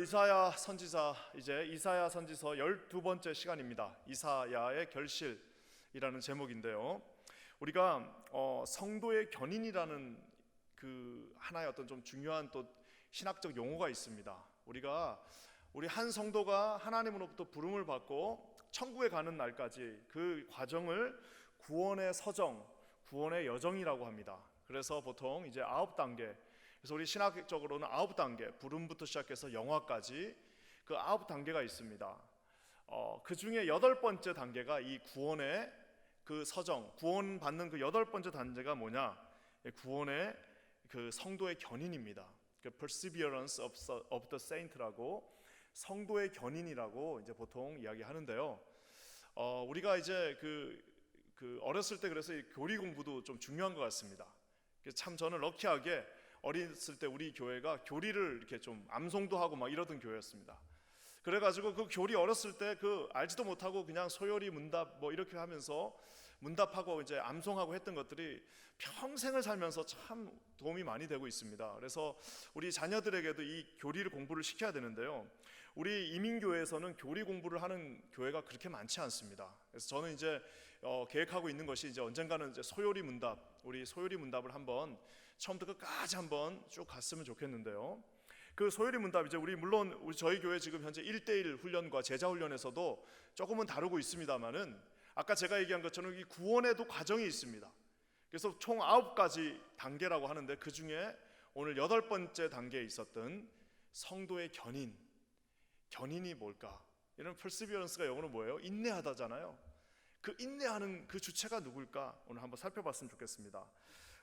이사야 선지서 이사야 선지서 12번째 시간입니다. 이사야의 결실이라는 제목인데요. 우리가 성도의 견인이라는 그 하나의 어떤 좀 중요한 또 신학적 용어가 있습니다. 우리 한 성도가 하나님으로부터 부름을 받고 천국에 가는 날까지 그 과정을 구원의 서정, 구원의 여정이라고 합니다. 그래서 보통 이제 9단계, 그래서 우리 신학적으로는 9단계, 부름부터 시작해서 영화까지 그 9단계가 있습니다. 그 중에 8번째 단계가 이 구원의 그 서정, 구원받는 그 8번째 단계가 뭐냐? 구원의 그 성도의 견인입니다. 그 perseverance of the saint라고, 성도의 견인이라고 이제 보통 이야기하는데요. 우리가 이제 그 어렸을 때 그래서 이 교리 공부도 좀 중요한 것 같습니다. 참 저는 럭키하게 어렸을 때 우리 교회가 교리를 이렇게 좀 암송도 하고 막 이러던 교회였습니다. 그래가지고 그 교리 어렸을 때 그 알지도 못하고 그냥 소요리 문답 뭐 이렇게 하면서 문답하고 이제 암송하고 했던 것들이 평생을 살면서 참 도움이 많이 되고 있습니다. 그래서 우리 자녀들에게도 이 교리를 공부를 시켜야 되는데요. 우리 이민교회에서는 교리 공부를 하는 교회가 그렇게 많지 않습니다. 그래서 저는 이제 계획하고 있는 것이 이제 언젠가는 이제 소요리 문답, 우리 소요리 문답을 한번 처음부터 끝까지 한번 쭉 갔으면 좋겠는데요. 그 소요리 문답 이제 물론 저희 교회 지금 현재 1:1 훈련과 제자 훈련에서도 조금은 다루고 있습니다만은 아까 제가 얘기한 것처럼 이 구원에도 과정이 있습니다. 그래서 총 9가지 단계라고 하는데 그 중에 오늘 8번째 단계에 있었던 성도의 견인이 뭘까? 이런 perseverance가 영어로 뭐예요? 인내하다잖아요. 그 인내하는 그 주체가 누굴까? 오늘 한번 살펴봤으면 좋겠습니다.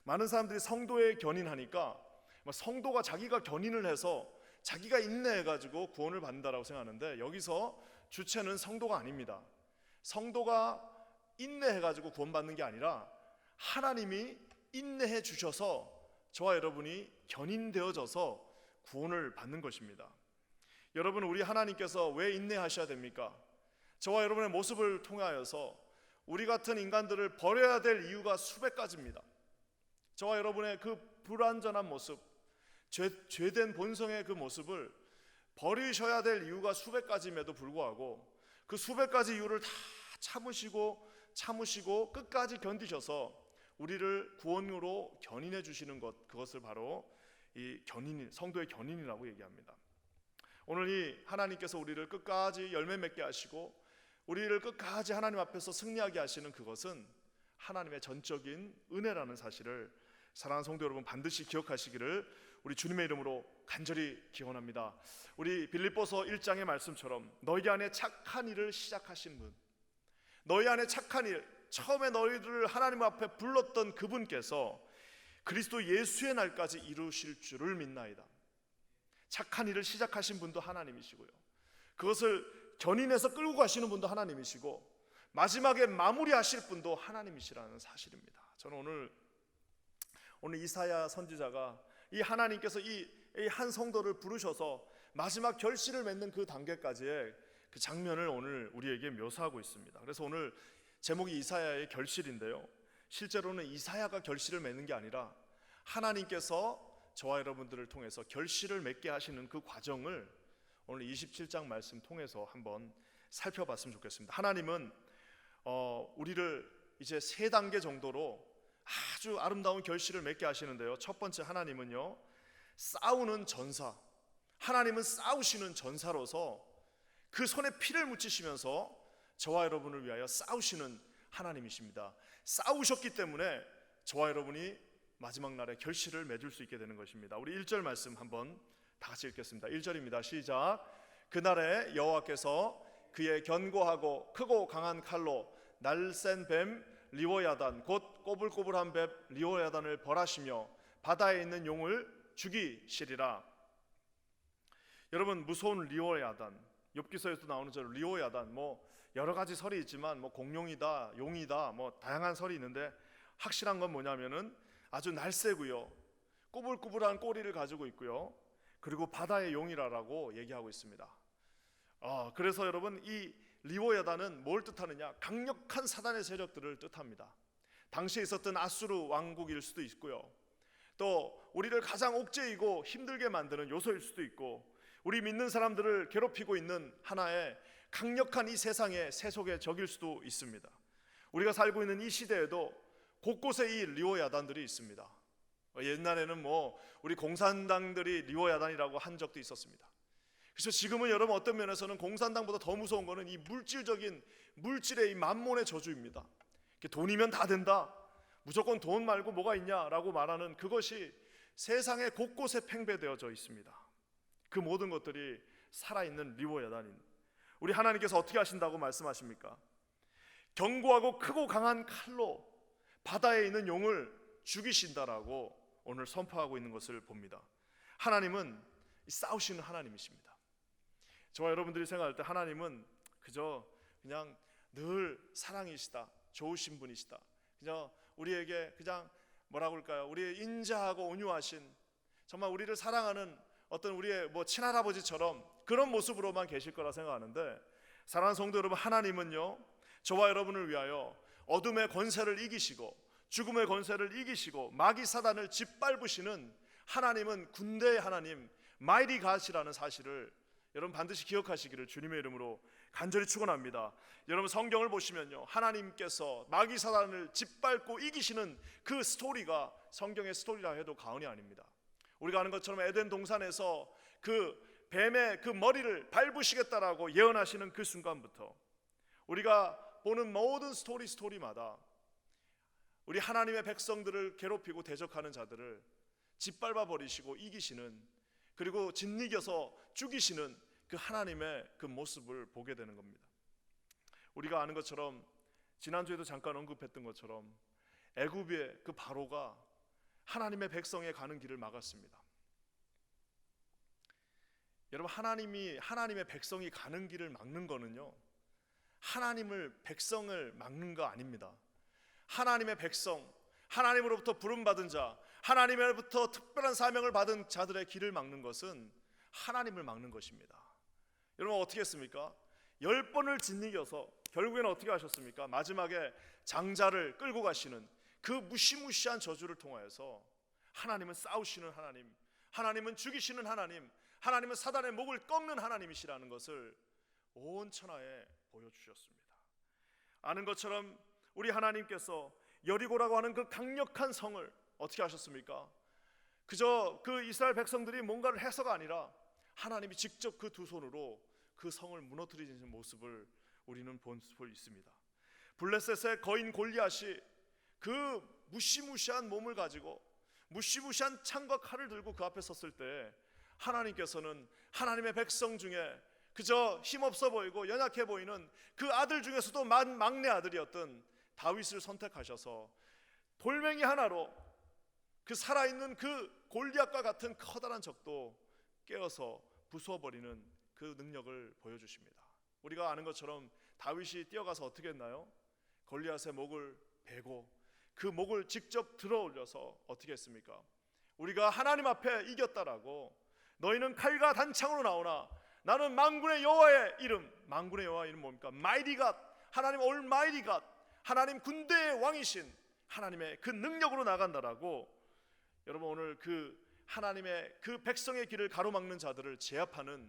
많은 사람들이 성도의 견인하니까 성도가 자기가 견인을 해서 자기가 인내해가지고 구원을 받는다라고 생각하는데, 여기서 주체는 성도가 아닙니다. 성도가 인내해가지고 구원받는 게 아니라 하나님이 인내해 주셔서 저와 여러분이 견인되어져서 구원을 받는 것입니다. 여러분, 우리 하나님께서 왜 인내하셔야 됩니까? 저와 여러분의 모습을 통하여서 우리 같은 인간들을 버려야 될 이유가 수백 가지입니다. 저와 여러분의 그 불완전한 모습, 죄된 본성의 그 모습을 버리셔야 될 이유가 수백 가지임에도 불구하고 그 수백 가지 이유를 다 참으시고 끝까지 견디셔서 우리를 구원으로 견인해 주시는 것, 그것을 바로 이 성도의 견인이라고 얘기합니다. 오늘 이 하나님께서 우리를 끝까지 열매 맺게 하시고 우리를 끝까지 하나님 앞에서 승리하게 하시는 그것은 하나님의 전적인 은혜라는 사실을 사랑하는 성도 여러분 반드시 기억하시기를 우리 주님의 이름으로 간절히 기원합니다. 우리 빌립보서 1장의 말씀처럼 너희 안에 착한 일을 시작하신 분, 너희 안에 착한 일, 처음에 너희들을 하나님 앞에 불렀던 그분께서 그리스도 예수의 날까지 이루실 줄을 믿나이다. 착한 일을 시작하신 분도 하나님이시고요, 그것을 견인해서 끌고 가시는 분도 하나님이시고 마지막에 마무리하실 분도 하나님이시라는 사실입니다. 저는 오늘 이사야 선지자가 이 하나님께서 이 한 성도를 부르셔서 마지막 결실을 맺는 그 단계까지의 그 장면을 오늘 우리에게 묘사하고 있습니다. 그래서 오늘 제목이 이사야의 결실인데요, 실제로는 이사야가 결실을 맺는 게 아니라 하나님께서 저와 여러분들을 통해서 결실을 맺게 하시는 그 과정을 오늘 27장 말씀 통해서 한번 살펴봤으면 좋겠습니다. 하나님은 우리를 이제 3단계 정도로 아주 아름다운 결실을 맺게 하시는데요, 첫 번째, 하나님은요 싸우는 전사, 하나님은 싸우시는 전사로서 그 손에 피를 묻히시면서 저와 여러분을 위하여 싸우시는 하나님이십니다. 싸우셨기 때문에 저와 여러분이 마지막 날에 결실을 맺을 수 있게 되는 것입니다. 우리 1절 말씀 한번 다 같이 읽겠습니다. 1절입니다. 시작. 그날에 여호와께서 그의 견고하고 크고 강한 칼로 날쌘 뱀 리워야단, 곧 꼬불꼬불한 뱀 리워야단을 벌하시며 바다에 있는 용을 죽이시리라. 여러분, 무서운 리워야단, 욥기서에도 나오는 저 리워야단, 여러 가지 설이 있지만 공룡이다, 용이다, 다양한 설이 있는데 확실한 건 뭐냐면은 아주 날쌔고요, 꼬불꼬불한 꼬리를 가지고 있고요, 그리고 바다의 용이라고 얘기하고 있습니다. 그래서 여러분, 이 리워야단은 뭘 뜻하느냐? 강력한 사단의 세력들을 뜻합니다. 당시에 있었던 아수르 왕국일 수도 있고요, 또 우리를 가장 옥죄이고 힘들게 만드는 요소일 수도 있고, 우리 믿는 사람들을 괴롭히고 있는 하나의 강력한 이 세상의 세속의 적일 수도 있습니다. 우리가 살고 있는 이 시대에도 곳곳에 이 리워 야단들이 있습니다. 옛날에는 우리 공산당들이 리워 야단이라고 한 적도 있었습니다. 그래서 지금은 여러분 어떤 면에서는 공산당보다 더 무서운 거는 이 물질의 이 만몬의 저주입니다. 돈이면 다 된다, 무조건 돈 말고 뭐가 있냐라고 말하는 그것이 세상의 곳곳에 팽배되어져 있습니다. 그 모든 것들이 살아있는 리워 야단인, 우리 하나님께서 어떻게 하신다고 말씀하십니까? 견고하고 크고 강한 칼로 바다에 있는 용을 죽이신다라고 오늘 선포하고 있는 것을 봅니다. 하나님은 싸우시는 하나님이십니다. 저와 여러분들이 생각할 때 하나님은 그냥 늘 사랑이시다, 좋으신 분이시다, 그냥 우리에게 그냥 뭐라고 할까요? 우리의 인자하고 온유하신, 정말 우리를 사랑하는 어떤 우리의 친할아버지처럼 그런 모습으로만 계실 거라 생각하는데, 사랑하는 성도 여러분, 하나님은요 저와 여러분을 위하여 어둠의 권세를 이기시고 죽음의 권세를 이기시고 마귀 사단을 짓밟으시는 하나님은 군대의 하나님, 마이리 갓이라는 사실을 여러분 반드시 기억하시기를 주님의 이름으로 간절히 축원합니다. 여러분 성경을 보시면요, 하나님께서 마귀 사단을 짓밟고 이기시는 그 스토리가 성경의 스토리라 해도 과언이 아닙니다. 우리가 아는 것처럼 에덴 동산에서 그 뱀의 그 머리를 밟으시겠다라고 예언하시는 그 순간부터 우리가 보는 모든 스토리마다 우리 하나님의 백성들을 괴롭히고 대적하는 자들을 짓밟아 버리시고 이기시는, 그리고 짓이겨서 죽이시는 그 하나님의 그 모습을 보게 되는 겁니다. 우리가 아는 것처럼 지난주에도 잠깐 언급했던 것처럼 애굽의 그 바로가 하나님의 백성에 가는 길을 막았습니다. 여러분, 하나님의 백성이 가는 길을 막는 거는요, 백성을 막는 거 아닙니다. 하나님의 백성, 하나님으로부터 부름받은 자, 하나님으로부터 특별한 사명을 받은 자들의 길을 막는 것은 하나님을 막는 것입니다. 여러분 어떻게 했습니까? 10번을 짓이겨서 결국에는 어떻게 하셨습니까? 마지막에 장자를 끌고 가시는 그 무시무시한 저주를 통하여서 하나님은 싸우시는 하나님, 하나님은 죽이시는 하나님, 하나님은 사단의 목을 꺾는 하나님이시라는 것을 온 천하에 보여주셨습니다. 아는 것처럼 우리 하나님께서 여리고라고 하는 그 강력한 성을 어떻게 하셨습니까? 그저 그 이스라엘 백성들이 뭔가를 해서가 아니라 하나님이 직접 그 두 손으로 그 성을 무너뜨리는 모습을 우리는 볼 수 있습니다. 블레셋의 거인 골리앗이 그 무시무시한 몸을 가지고 무시무시한 창과 칼을 들고 그 앞에 섰을 때 하나님께서는 하나님의 백성 중에 그저 힘없어 보이고 연약해 보이는 그 아들 중에서도 막내 아들이었던 다윗을 선택하셔서 돌멩이 하나로 그 살아있는 그 골리앗과 같은 커다란 적도 깨어서 부수어버리는 그 능력을 보여주십니다. 우리가 아는 것처럼 다윗이 뛰어가서 어떻게 했나요? 골리앗의 목을 베고 그 목을 직접 들어 올려서 어떻게 했습니까? 우리가 하나님 앞에 이겼다라고, 너희는 칼과 단창으로 나오나 나는 만군의 여호와의 이름, 만군의 여호와의 이름 뭡니까? 마이리 갓, 하나님 올마이리 갓, 하나님 군대의 왕이신 하나님의 그 능력으로 나간다라고, 여러분 오늘 그 하나님의 그 백성의 길을 가로막는 자들을 제압하는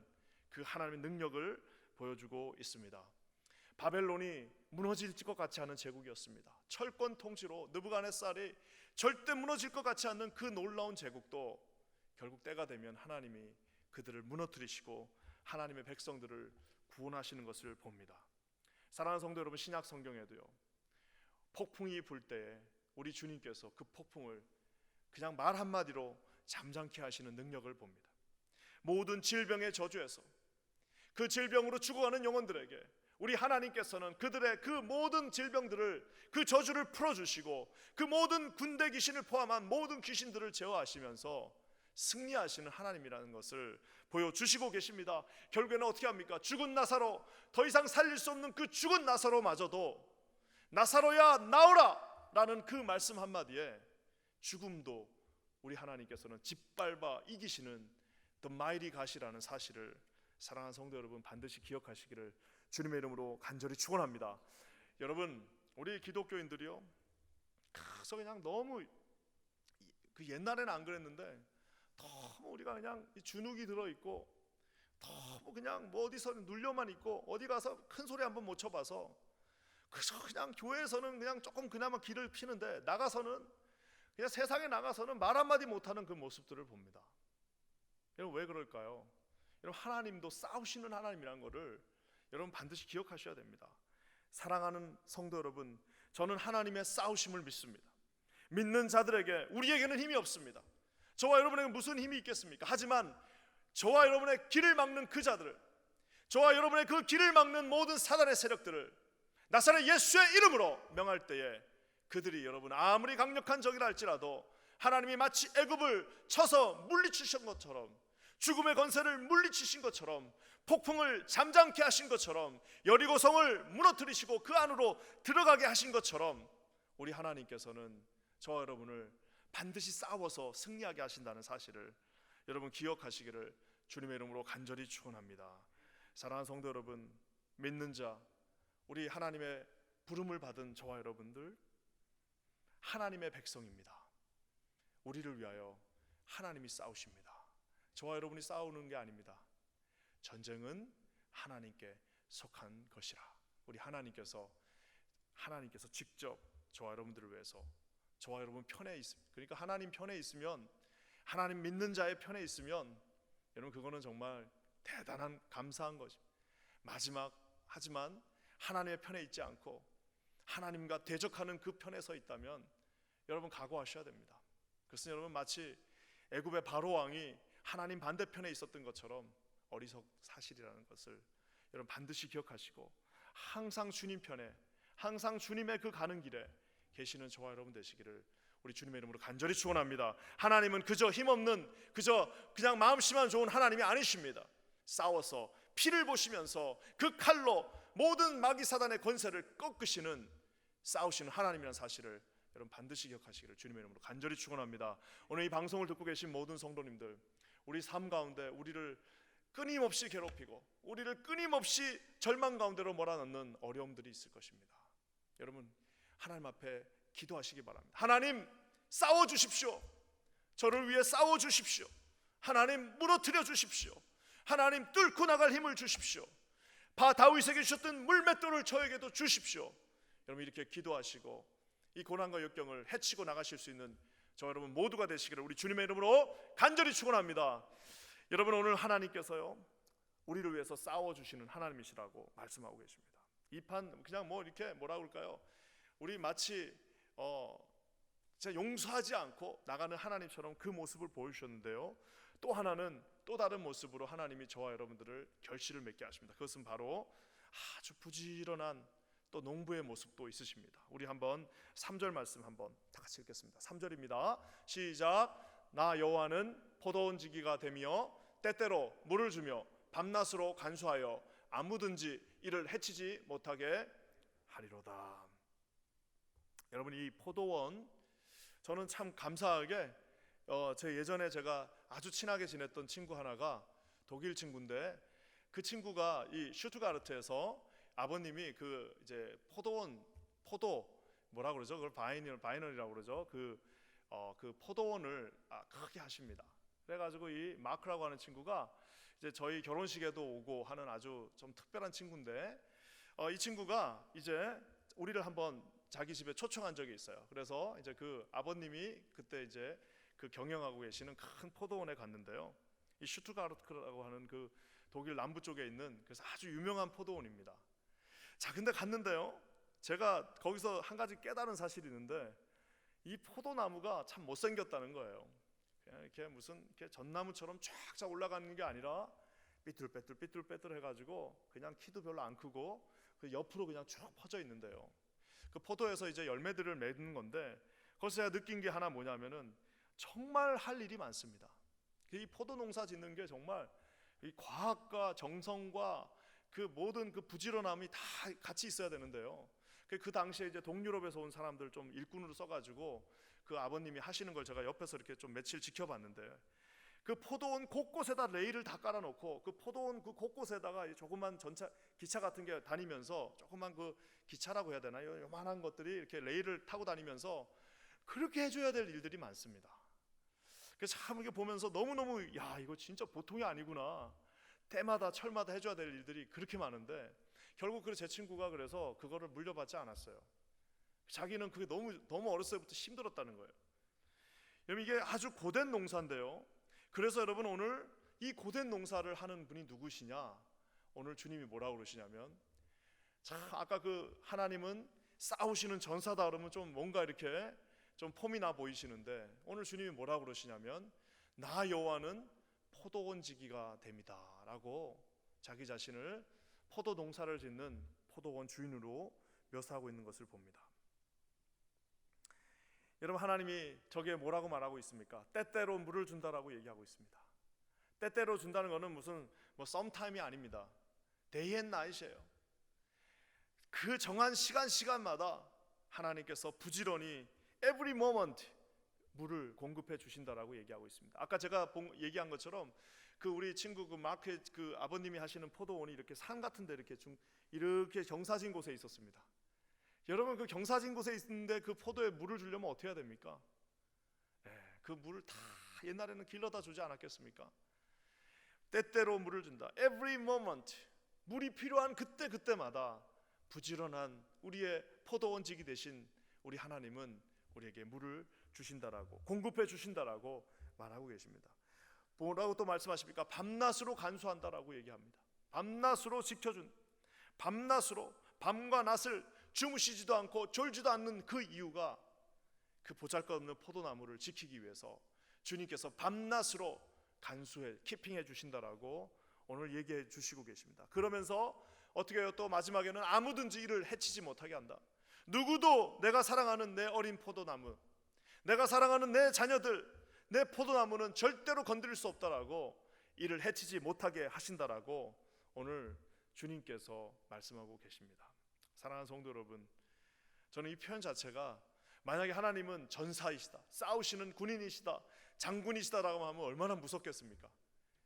그 하나님의 능력을 보여주고 있습니다. 바벨론이 무너질 것 같지 않은 제국이었습니다. 철권 통치로 느부갓네살이 절대 무너질 것 같지 않는 그 놀라운 제국도 결국 때가 되면 하나님이 그들을 무너뜨리시고 하나님의 백성들을 구원하시는 것을 봅니다. 사랑하는 성도 여러분, 신약 성경에도요, 폭풍이 불 때에 우리 주님께서 그 폭풍을 그냥 말 한마디로 잠잠케 하시는 능력을 봅니다. 모든 질병의 저주에서 그 질병으로 죽어가는 영혼들에게 우리 하나님께서는 그들의 그 모든 질병들을, 그 저주를 풀어주시고 그 모든 군대 귀신을 포함한 모든 귀신들을 제어하시면서 승리하시는 하나님이라는 것을 보여주시고 계십니다. 결국에는 어떻게 합니까? 죽은 나사로, 더 이상 살릴 수 없는 그 죽은 나사로마저도 나사로야 나오라 라는 그 말씀 한마디에 죽음도 우리 하나님께서는 짓밟아 이기시는 The Mighty God이라는 사실을 사랑하는 성도 여러분 반드시 기억하시기를 주님의 이름으로 간절히 축원합니다. 여러분, 우리 기독교인들이요, 그래서 그냥 너무 그 옛날에는 안 그랬는데 너무 우리가 그냥 주눅이 들어있고 너무 그냥 뭐 어디서 눌려만 있고 어디 가서 큰 소리 한번 못 쳐봐서 그래서 그냥 교회에서는 그냥 조금 그나마 길을 피는데 나가서는 그냥 세상에 나가서는 말 한마디 못하는 그 모습들을 봅니다. 여러분 왜 그럴까요? 여러분 하나님도 싸우시는 하나님이라는 것을 여러분 반드시 기억하셔야 됩니다. 사랑하는 성도 여러분, 저는 하나님의 싸우심을 믿습니다. 믿는 자들에게 우리에게는 힘이 없습니다. 저와 여러분에게 무슨 힘이 있겠습니까? 하지만 저와 여러분의 길을 막는 그 자들을, 저와 여러분의 그 길을 막는 모든 사단의 세력들을 나사렛 예수의 이름으로 명할 때에 그들이 여러분 아무리 강력한 적이라 할지라도 하나님이 마치 애굽을 쳐서 물리치신 것처럼, 죽음의 권세를 물리치신 것처럼, 폭풍을 잠잠케 하신 것처럼, 여리고성을 무너뜨리시고 그 안으로 들어가게 하신 것처럼 우리 하나님께서는 저와 여러분을 반드시 싸워서 승리하게 하신다는 사실을 여러분 기억하시기를 주님의 이름으로 간절히 축원합니다. 사랑하는 성도 여러분, 믿는 자, 우리 하나님의 부름을 받은 저와 여러분들 하나님의 백성입니다. 우리를 위하여 하나님이 싸우십니다. 저와 여러분이 싸우는 게 아닙니다. 전쟁은 하나님께 속한 것이라. 우리 하나님께서 직접 저와 여러분들을 위해서 저와 여러분 편에 있습니다. 그러니까 하나님 편에 있으면, 하나님 믿는 자의 편에 있으면 여러분 그거는 정말 대단한 감사한 것입니다. 하지만 하나님의 편에 있지 않고 하나님과 대적하는 그 편에 서 있다면 여러분 각오하셔야 됩니다. 그것은 여러분 마치 애굽의 바로 왕이 하나님 반대편에 있었던 것처럼 어리석 사실이라는 것을 여러분 반드시 기억하시고 항상 주님 편에, 항상 주님의 그 가는 길에 계시는 저와 여러분 되시기를 우리 주님의 이름으로 간절히 축원합니다. 하나님은 그저 힘없는, 그저 그냥 마음씨만 좋은 하나님이 아니십니다. 싸워서 피를 보시면서 그 칼로 모든 마귀 사단의 권세를 꺾으시는, 싸우시는 하나님이라는 사실을 여러분 반드시 기억하시기를 주님의 이름으로 간절히 축원합니다. 오늘 이 방송을 듣고 계신 모든 성도님들, 우리 삶 가운데 우리를 끊임없이 괴롭히고 우리를 끊임없이 절망 가운데로 몰아넣는 어려움들이 있을 것입니다. 여러분 하나님 앞에 기도하시기 바랍니다. 하나님 싸워주십시오. 저를 위해 싸워주십시오. 하나님 무너뜨려 주십시오. 하나님 뚫고 나갈 힘을 주십시오. 다윗에게 주셨던 물맷돌을 저에게도 주십시오. 여러분 이렇게 기도하시고 이 고난과 역경을 헤치고 나가실 수 있는 저 여러분 모두가 되시기를 우리 주님의 이름으로 간절히 축원합니다. 여러분 오늘 하나님께서요 우리를 위해서 싸워주시는 하나님이시라고 말씀하고 계십니다. 이 판 그냥 뭐 이렇게 뭐라 그럴까요? 우리 마치 진짜 용서하지 않고 나가는 하나님처럼 그 모습을 보여주셨는데요, 또 하나는 또 다른 모습으로 하나님이 저와 여러분들을 결실을 맺게 하십니다. 그것은 바로 아주 부지런한 또 농부의 모습도 있으십니다. 우리 한번 3절 말씀 한번 다 같이 읽겠습니다. 3절입니다. 시작. 나 여호와는 포도원 지기가 되며 때때로 물을 주며 밤낮으로 간수하여 아무든지 이를 해치지 못하게 하리로다. 여러분 이 포도원, 저는 참 감사하게 제 예전에 제가 아주 친하게 지냈던 친구 하나가 독일 친구인데, 그 친구가 이 슈투가르트에서 아버님이 그 이제 포도 뭐라 그러죠? 그걸 바이널이라고 그러죠. 그 포도원을 크게 하십니다. 그래가지고 이 마크라고 하는 친구가 이제 저희 결혼식에도 오고 하는 아주 좀 특별한 친구인데, 이 친구가 이제 우리를 한번 자기 집에 초청한 적이 있어요. 그래서 이제 그 아버님이 그때 이제 그 경영하고 계시는 큰 포도원에 갔는데요, 이 슈투가르트라고 하는 그 독일 남부 쪽에 있는 그래서 아주 유명한 포도원입니다. 자, 근데 갔는데요, 제가 거기서 한 가지 깨달은 사실이 있는데, 이 포도나무가 참 못생겼다는 거예요. 그냥 이렇게 무슨 이렇게 전나무처럼 쫙쫙 올라가는 게 아니라 삐뚤빼뚤 해가지고 그냥 키도 별로 안 크고 그 옆으로 그냥 쭉 퍼져 있는데요, 그 포도에서 이제 열매들을 맺는 건데, 거기서 제가 느낀 게 하나 뭐냐면은 정말 할 일이 많습니다. 이 포도 농사 짓는 게 정말 이 과학과 정성과 그 모든 그 부지런함이 다 같이 있어야 되는데요, 그 당시에 이제 동유럽에서 온 사람들 좀 일꾼으로 써가지고 그 아버님이 하시는 걸 제가 옆에서 이렇게 좀 며칠 지켜봤는데, 그 포도원 곳곳에다 레일을 다 깔아놓고 그 포도원 그 곳곳에다가 조그만 전차 기차 같은 게 다니면서, 조그만 그 기차라고 해야 되나요? 요만한 것들이 이렇게 레일을 타고 다니면서 그렇게 해줘야 될 일들이 많습니다. 그래서 참 이게 보면서 너무너무 야 이거 진짜 보통이 아니구나. 때마다 철마다 해줘야 될 일들이 그렇게 많은데 결국 제 친구가 그래서 그거를 물려받지 않았어요. 자기는 그게 너무 어렸을 때부터 힘들었다는 거예요. 여러분, 이게 아주 고된 농사인데요. 그래서 여러분, 오늘 이 고된 농사를 하는 분이 누구시냐? 오늘 주님이 뭐라고 그러시냐면, 자, 아까 하나님은 싸우시는 전사다 그러면 좀 뭔가 이렇게 좀 폼이 나 보이시는데, 오늘 주님이 뭐라고 그러시냐면, 나 여호와는 포도원 지기가 됩니다 라고 자기 자신을 포도 농사를 짓는 포도원 주인으로 묘사하고 있는 것을 봅니다. 여러분, 하나님이 저기에 뭐라고 말하고 있습니까? 때때로 물을 준다라고 얘기하고 있습니다. 때때로 준다는 것은 무슨 썸타임이 아닙니다. Day and night이에요. 그 정한 시간마다 하나님께서 부지런히 every moment 물을 공급해 주신다라고 얘기하고 있습니다. 아까 제가 얘기한 것처럼 우리 친구 마크의 아버님이 하시는 포도원이 이렇게 산 같은데 이렇게 경사진 곳에 있었습니다. 여러분, 그 경사진 곳에 있는데 그 포도에 물을 주려면 어떻게 해야 됩니까? 그 물을 다 옛날에는 길러다 주지 않았겠습니까? 때때로 물을 준다. Every moment, 물이 필요한 그때마다 부지런한 우리의 포도원지기 되신 우리 하나님은 우리에게 물을 주신다라고, 공급해 주신다라고 말하고 계십니다. 뭐라고 또 말씀하십니까? 밤낮으로 간수한다라고 얘기합니다. 밤낮으로 지켜준, 밤낮으로, 밤과 낮을 주무시지도 않고 졸지도 않는 그 이유가 그 보잘것없는 포도나무를 지키기 위해서 주님께서 밤낮으로 간수해, 키핑해 주신다라고 오늘 얘기해 주시고 계십니다. 그러면서 어떻게 해요? 또 마지막에는 아무든지 이를 해치지 못하게 한다. 누구도 내가 사랑하는 내 어린 포도나무, 내가 사랑하는 내 자녀들, 내 포도나무는 절대로 건드릴 수 없다라고, 이를 해치지 못하게 하신다라고 오늘 주님께서 말씀하고 계십니다. 사랑하는 성도 여러분, 저는 이 표현 자체가, 만약에 하나님은 전사이시다, 싸우시는 군인이시다, 장군이시다라고 하면 얼마나 무섭겠습니까?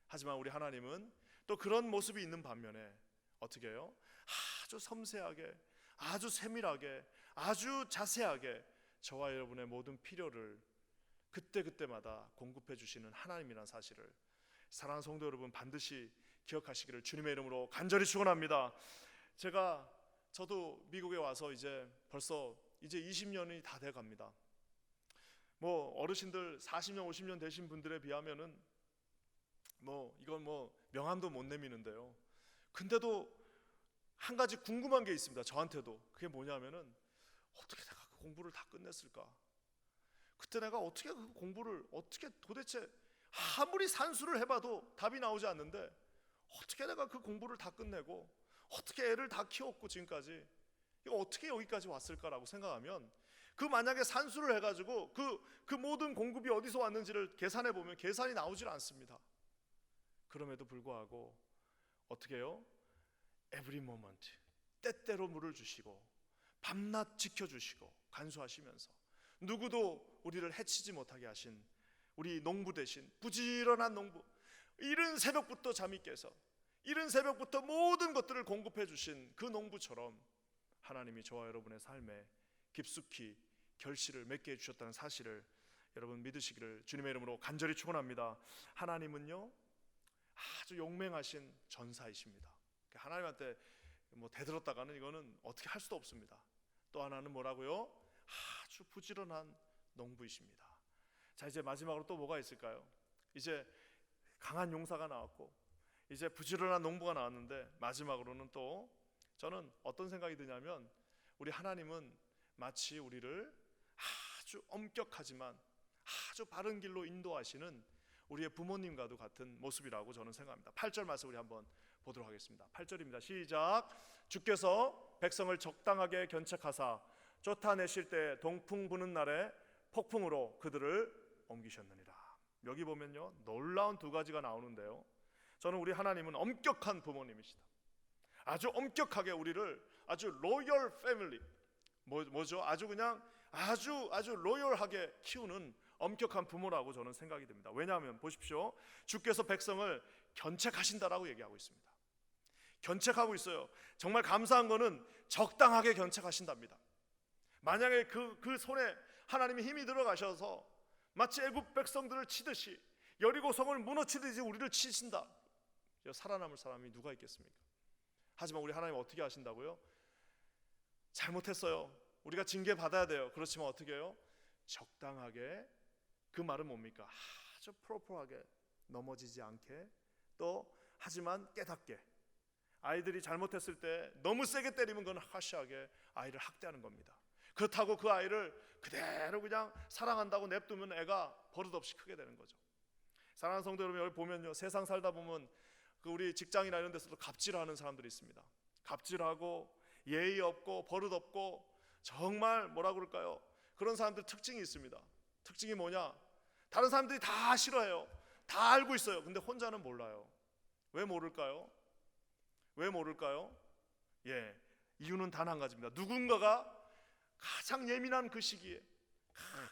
하지만 우리 하나님은 또 그런 모습이 있는 반면에 어떻게 해요? 아주 섬세하게, 아주 세밀하게, 아주 자세하게 저와 여러분의 모든 필요를 그때마다 공급해 주시는 하나님이라는 사실을 사랑하는 성도 여러분, 반드시 기억하시기를 주님의 이름으로 간절히 축원합니다. 저도 미국에 와서 벌써 20년이 다 돼 갑니다. 어르신들 40년 50년 되신 분들에 비하면은 이건 명함도 못 내미는데요. 근데도 한 가지 궁금한 게 있습니다. 저한테도. 그게 뭐냐면은, 어떻게 내가 그 공부를 다 끝냈을까? 그때 내가 어떻게 그 공부를 도대체 아무리 산수를 해봐도 답이 나오지 않는데, 어떻게 내가 그 공부를 다 끝내고 어떻게 애를 다 키웠고 지금까지 이거 어떻게 여기까지 왔을까라고 생각하면, 만약에 산수를 해가지고 그 모든 공급이 어디서 왔는지를 계산해 보면 계산이 나오질 않습니다. 그럼에도 불구하고 어떻게 해요? Every moment, 때때로 물을 주시고 밤낮 지켜주시고 간수하시면서 누구도 우리를 해치지 못하게 하신 우리 농부 대신 부지런한 농부, 이른 새벽부터 잠이 깨서 이른 새벽부터 모든 것들을 공급해 주신 그 농부처럼 하나님이 저와 여러분의 삶에 깊숙이 결실을 맺게 해주셨다는 사실을 여러분 믿으시기를 주님의 이름으로 간절히 축원합니다. 하나님은요, 아주 용맹하신 전사이십니다. 하나님한테 대들었다가는 이거는 어떻게 할 수도 없습니다. 또 하나는 뭐라고요? 아주 부지런한 농부이십니다. 자, 이제 마지막으로 또 뭐가 있을까요? 이제 강한 용사가 나왔고 이제 부지런한 농부가 나왔는데, 마지막으로는 또 저는 어떤 생각이 드냐면, 우리 하나님은 마치 우리를 아주 엄격하지만 아주 바른 길로 인도하시는 우리의 부모님과도 같은 모습이라고 저는 생각합니다. 8절 말씀 우리 한번 보도록 하겠습니다. 8절입니다. 시작. 주께서 백성을 적당하게 견책하사 쫓아내실 때 동풍 부는 날에 폭풍으로 그들을 옮기셨느니라. 여기 보면요, 놀라운 두 가지가 나오는데요, 저는 우리 하나님은 엄격한 부모님이시다. 아주 엄격하게 우리를 아주 로열 패밀리, 뭐죠? 아주 그냥 아주 로열하게 키우는 엄격한 부모라고 저는 생각이 됩니다. 왜냐하면 보십시오, 주께서 백성을 견책하신다라고 얘기하고 있습니다. 견책하고 있어요. 정말 감사한 거는 적당하게 견책하신답니다. 만약에 그 손에 하나님이 힘이 들어가셔서 마치 애굽 백성들을 치듯이 여리고 성을 무너치듯이 우리를 치신다, 살아남을 사람이 누가 있겠습니까? 하지만 우리 하나님 어떻게 하신다고요? 잘못했어요. 우리가 징계 받아야 돼요. 그렇지만 어떻게 해요? 적당하게. 그 말은 뭡니까? 아주 프로퍼하게, 넘어지지 않게, 또 하지만 깨닫게. 아이들이 잘못했을 때 너무 세게 때리면 그건 하시하게 아이를 학대하는 겁니다. 그렇다고 그 아이를 그대로 그냥 사랑한다고 냅두면 애가 버릇없이 크게 되는 거죠. 사랑하는 성도 여러분, 여기 보면요, 세상 살다 보면 그 우리 직장이나 이런 데서도 갑질하는 사람들이 있습니다. 갑질하고 예의 없고 버릇 없고 정말 뭐라 그럴까요? 그런 사람들 특징이 있습니다. 특징이 뭐냐? 다른 사람들이 다 싫어해요. 다 알고 있어요. 근데 혼자는 몰라요. 왜 모를까요? 왜 모를까요? 이유는 단 한 가지입니다. 누군가가 가장 예민한 그 시기에,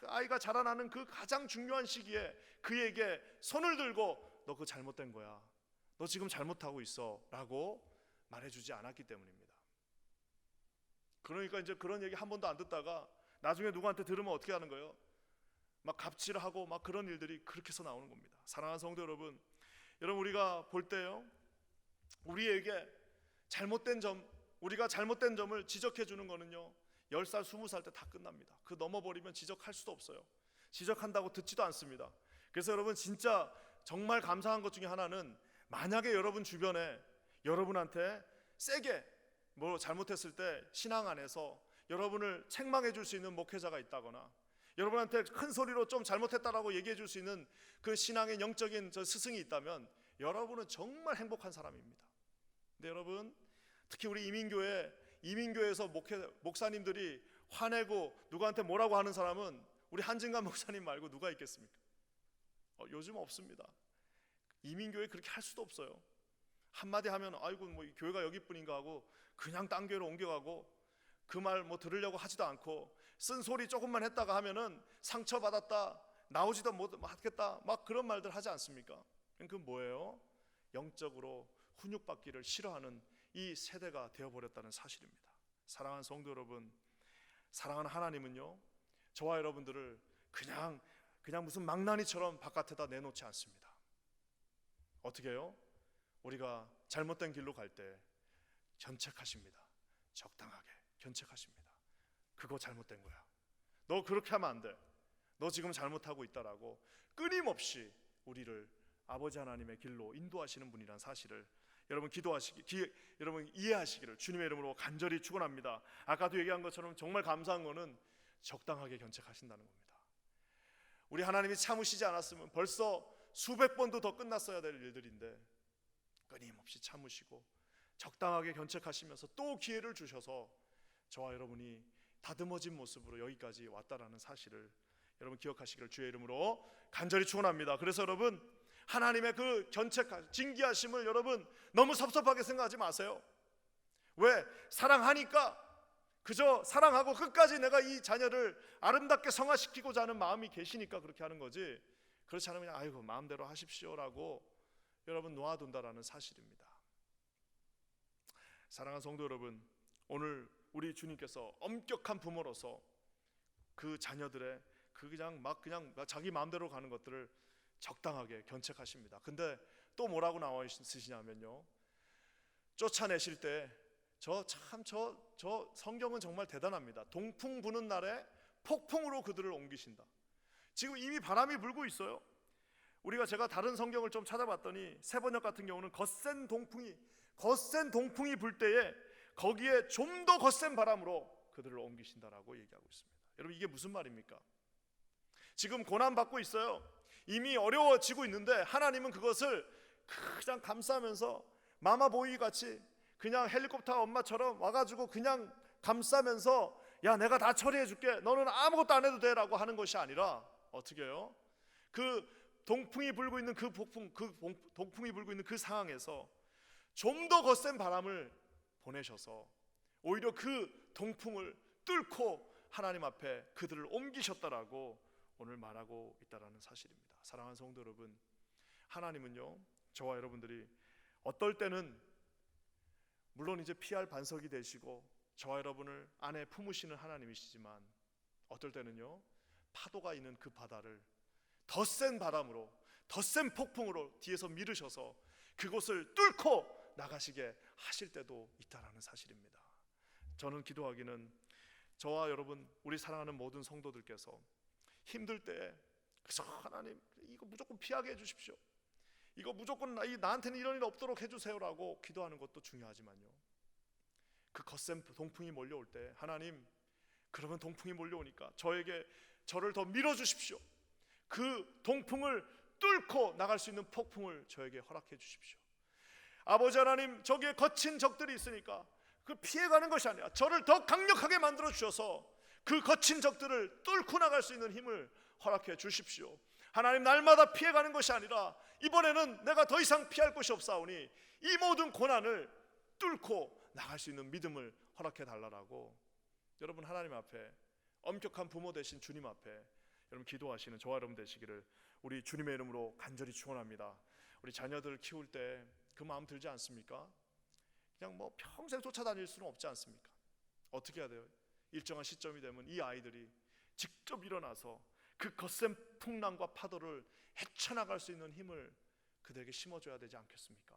아이가 자라나는 그 가장 중요한 시기에 그에게 손을 들고 너 그거 잘못된 거야, 너 지금 잘못하고 있어 라고 말해주지 않았기 때문입니다. 그러니까 이제 그런 얘기 한 번도 안 듣다가 나중에 누구한테 들으면 어떻게 하는 거예요? 막 갑질하고 막 그런 일들이 그렇게 해서 나오는 겁니다. 사랑하는 성도 여러분, 우리가 볼 때요, 우리에게 잘못된 점, 우리가 잘못된 점을 지적해 주는 거는요 10살, 20살 때 다 끝납니다. 그 넘어버리면 지적할 수도 없어요. 지적한다고 듣지도 않습니다. 그래서 여러분, 진짜 정말 감사한 것 중에 하나는, 만약에 여러분 주변에 여러분한테 세게 뭐 잘못했을 때 신앙 안에서 여러분을 책망해 줄 수 있는 목회자가 있다거나, 여러분한테 큰 소리로 좀 잘못했다라고 얘기해 줄 수 있는 그 신앙의 영적인 저 스승이 있다면 여러분은 정말 행복한 사람입니다. 근데 여러분, 특히 우리 이민교회에서 목사님들이 화내고 누구한테 뭐라고 하는 사람은 우리 한진관 목사님 말고 누가 있겠습니까? 요즘 없습니다. 이민교회 그렇게 할 수도 없어요. 한마디 하면 아이고 뭐 교회가 여기뿐인가 하고 그냥 딴 교회로 옮겨가고, 그 말 뭐 들으려고 하지도 않고, 쓴 소리 조금만 했다가 하면은 상처받았다, 나오지도 못하겠다, 막 그런 말들 하지 않습니까? 그 뭐예요? 영적으로 훈육받기를 싫어하는 이 세대가 되어버렸다는 사실입니다. 사랑하는 성도 여러분, 사랑하는 하나님은요 저와 여러분들을 그냥 무슨 망나니처럼 바깥에다 내놓지 않습니다. 어떻게 해요? 우리가 잘못된 길로 갈 때 견책하십니다. 적당하게 견책하십니다. 그거 잘못된 거야, 너 그렇게 하면 안 돼, 너 지금 잘못하고 있다라고 끊임없이 우리를 아버지 하나님의 길로 인도하시는 분이란 사실을 여러분 여러분 이해하시기를 주님의 이름으로 간절히 축원합니다. 아까도 얘기한 것처럼 정말 감사한 거는 적당하게 견책하신다는 겁니다. 우리 하나님이 참으시지 않았으면 벌써 수백 번도 더 끝났어야 될 일들인데 끊임없이 참으시고 적당하게 견책하시면서 또 기회를 주셔서 저와 여러분이 다듬어진 모습으로 여기까지 왔다라는 사실을 여러분 기억하시기를 주의 이름으로 간절히 축원합니다. 그래서 여러분, 하나님의 그 징계하심을 여러분 너무 섭섭하게 생각하지 마세요. 왜? 사랑하니까, 그저 사랑하고 끝까지 내가 이 자녀를 아름답게 성화시키고자 하는 마음이 계시니까 그렇게 하는 거지, 그렇지 않으면 그냥 아이고 마음대로 하십시오라고 여러분 놓아둔다라는 사실입니다. 사랑하는 성도 여러분, 오늘 우리 주님께서 엄격한 부모로서 그 자녀들의 그냥 자기 마음대로 가는 것들을 적당하게 견책하십니다. 근데 또 뭐라고 나와 있으시냐면요, 쫓아내실 때 저 성경은 정말 대단합니다. 동풍 부는 날에 폭풍으로 그들을 옮기신다. 지금 이미 바람이 불고 있어요. 제가 다른 성경을 좀 찾아봤더니 세번역 같은 경우는 거센 동풍이 불 때에 거기에 좀 더 거센 바람으로 그들을 옮기신다라고 얘기하고 있습니다. 여러분, 이게 무슨 말입니까? 지금 고난받고 있어요. 이미 어려워지고 있는데 하나님은 그것을 그냥 감싸면서 마마보이 같이 그냥 헬리콥터 엄마처럼 와가지고 그냥 감싸면서 야 내가 다 처리해 줄게, 너는 아무것도 안 해도 돼 라고 하는 것이 아니라 어떻게 해요? 그 동풍이 불고 있는 동풍이 불고 있는 그 상황에서 좀 더 거센 바람을 보내셔서 오히려 그 동풍을 뚫고 하나님 앞에 그들을 옮기셨다라고 오늘 말하고 있다라는 사실입니다. 사랑하는 성도 여러분, 하나님은요 저와 여러분들이 어떨 때는 물론 이제 피할 반석이 되시고 저와 여러분을 안에 품으시는 하나님이시지만, 어떨 때는요 파도가 있는 그 바다를 더 센 바람으로, 더 센 폭풍으로 뒤에서 밀으셔서 그곳을 뚫고 나가시게 하실 때도 있다라는 사실입니다. 저는 기도하기는 저와 여러분, 우리 사랑하는 모든 성도들께서 힘들 때 그래서 하나님 이거 무조건 피하게 해주십시오, 이거 무조건 나한테는 이런 일 없도록 해주세요라고 기도하는 것도 중요하지만요, 그 거센 동풍이 몰려올 때 하나님, 그러면 동풍이 몰려오니까 저를 더 밀어주십시오, 그 동풍을 뚫고 나갈 수 있는 폭풍을 저에게 허락해 주십시오. 아버지 하나님, 저기에 거친 적들이 있으니까 그 피해가는 것이 아니라 저를 더 강력하게 만들어 주셔서 그 거친 적들을 뚫고 나갈 수 있는 힘을 허락해 주십시오. 하나님, 날마다 피해가는 것이 아니라 이번에는 내가 더 이상 피할 것이 없사오니 이 모든 고난을 뚫고 나갈 수 있는 믿음을 허락해 달라고 여러분, 하나님 앞에, 엄격한 부모 되신 주님 앞에 여러분 기도하시는 저와 여러분 되시기를 우리 주님의 이름으로 간절히 축원합니다. 우리 자녀들 키울 때 그 마음 들지 않습니까? 그냥 뭐 평생 쫓아다닐 수는 없지 않습니까? 어떻게 해야 돼요? 일정한 시점이 되면 이 아이들이 직접 일어나서 그 거센 풍랑과 파도를 헤쳐나갈 수 있는 힘을 그들에게 심어줘야 되지 않겠습니까?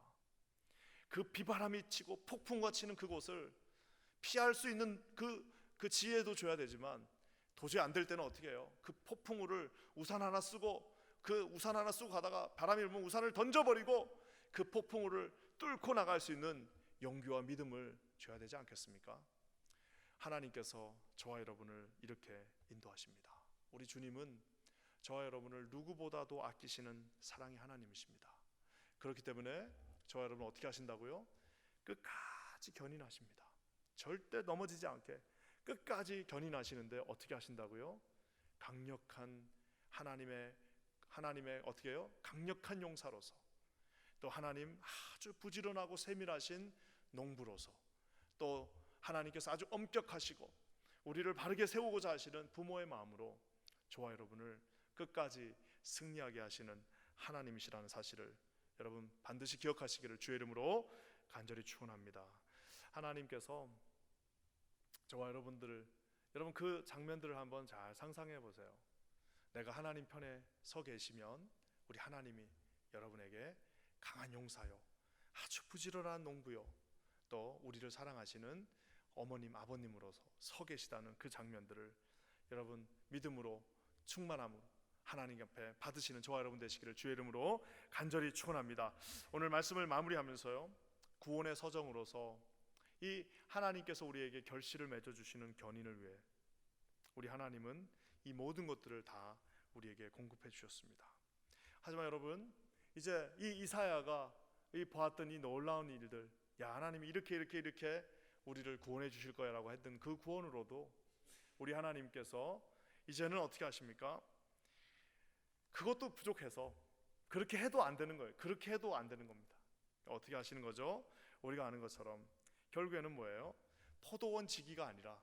그 비바람이 치고 폭풍과 치는 그곳을 피할 수 있는 그 지혜도 줘야 되지만 도저히 안 될 때는 어떻게 해요? 그 폭풍우를 우산 하나 쓰고 가다가 바람이 불면 우산을 던져버리고 그 폭풍우를 뚫고 나갈 수 있는 용기와 믿음을 줘야 되지 않겠습니까? 하나님께서 저와 여러분을 이렇게 인도하십니다. 우리 주님은 저와 여러분을 누구보다도 아끼시는 사랑의 하나님이십니다. 그렇기 때문에 저와 여러분 어떻게 하신다고요? 끝까지 견인하십니다. 절대 넘어지지 않게 끝까지 견인하시는데 어떻게 하신다고요? 강력한 하나님의 어떻게 해요? 강력한 용사로서, 또 하나님 아주 부지런하고 세밀하신 농부로서, 또 하나님께서 아주 엄격하시고 우리를 바르게 세우고자 하시는 부모의 마음으로 저와 여러분을 끝까지 승리하게 하시는 하나님이시라는 사실을 여러분 반드시 기억하시기를 주의 이름으로 간절히 축원합니다. 하나님께서 저와 여러분 그 장면들을 한번 잘 상상해 보세요. 내가 하나님 편에 서 계시면 우리 하나님이 여러분에게 강한 용사요, 아주 부지런한 농부요, 또 우리를 사랑하시는 어머님, 아버님으로서 서 계시다는 그 장면들을 여러분 믿음으로 충만함으로 하나님 앞에 받으시는 저와 여러분 되시기를 주의 이름으로 간절히 축원합니다. 오늘 말씀을 마무리하면서요, 구원의 서정으로서 이 하나님께서 우리에게 결실을 맺어주시는 견인을 위해 우리 하나님은 이 모든 것들을 다 우리에게 공급해 주셨습니다. 하지만 여러분, 이제 이 이사야가 보았던 이 놀라운 일들, 야, 하나님이 이렇게 우리를 구원해 주실 거야 라고 했던 그 구원으로도 우리 하나님께서 이제는 어떻게 하십니까? 그것도 부족해서 그렇게 해도 안 되는 거예요. 그렇게 해도 안 되는 겁니다. 어떻게 하시는 거죠? 우리가 아는 것처럼 결국에는 뭐예요? 포도원 지기가 아니라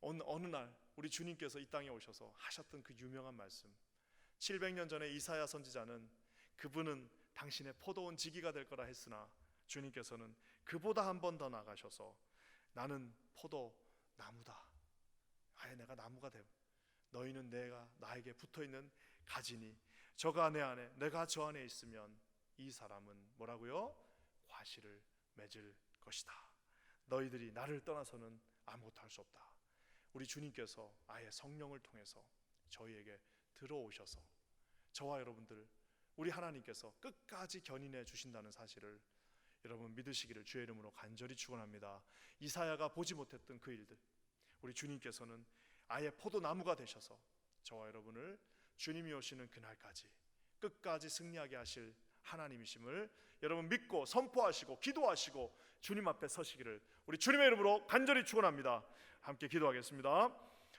어느 날 우리 주님께서 이 땅에 오셔서 하셨던 그 유명한 말씀, 700년 전에 이사야 선지자는 그분은 당신의 포도원 지기가 될 거라 했으나 주님께서는 그보다 한 번 더 나가셔서 나는 포도나무다, 아예 내가 나무가 되고 너희는 내가 나에게 붙어있는 가지니 저가 내 안에 내가 저 안에 있으면 이 사람은 뭐라고요? 과실을 맺을 것이다. 너희들이 나를 떠나서는 아무것도 할 수 없다. 우리 주님께서 아예 성령을 통해서 저희에게 들어오셔서 저와 여러분들, 우리 하나님께서 끝까지 견인해 주신다는 사실을 여러분 믿으시기를 주의 이름으로 간절히 축원합니다. 이사야가 보지 못했던 그 일들, 우리 주님께서는 아예 포도나무가 되셔서 저와 여러분을 주님이 오시는 그날까지 끝까지 승리하게 하실 하나님이심을 여러분 믿고 선포하시고 기도하시고 주님 앞에 서시기를 우리 주님의 이름으로 간절히 축원합니다. 함께 기도하겠습니다.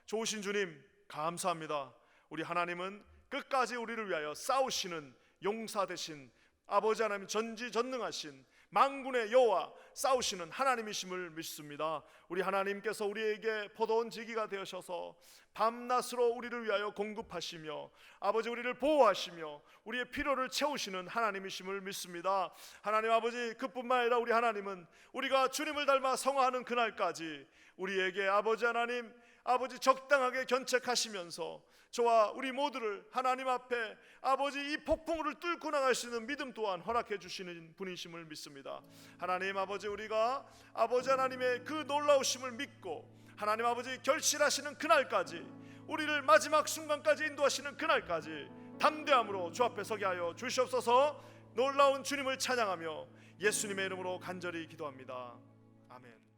좋으신 주님 감사합니다. 우리 하나님은 끝까지 우리를 위하여 싸우시는 용사 되신 아버지 하나님, 전지전능하신 만군의 여호와, 싸우시는 하나님이심을 믿습니다. 우리 하나님께서 우리에게 포도원 지기가 되셔서 밤낮으로 우리를 위하여 공급하시며 아버지 우리를 보호하시며 우리의 필요를 채우시는 하나님이심을 믿습니다. 하나님 아버지, 그뿐만 아니라 우리 하나님은 우리가 주님을 닮아 성화하는 그날까지 우리에게 아버지 하나님 아버지 적당하게 견책하시면서 저와 우리 모두를 하나님 앞에 아버지 이 폭풍우를 뚫고 나갈 수 있는 믿음 또한 허락해 주시는 분이심을 믿습니다. 하나님 아버지, 우리가 아버지 하나님의 그 놀라우심을 믿고 하나님 아버지 결실하시는 그날까지, 우리를 마지막 순간까지 인도하시는 그날까지 담대함으로 주 앞에 서게 하여 주시옵소서. 놀라운 주님을 찬양하며 예수님의 이름으로 간절히 기도합니다. 아멘.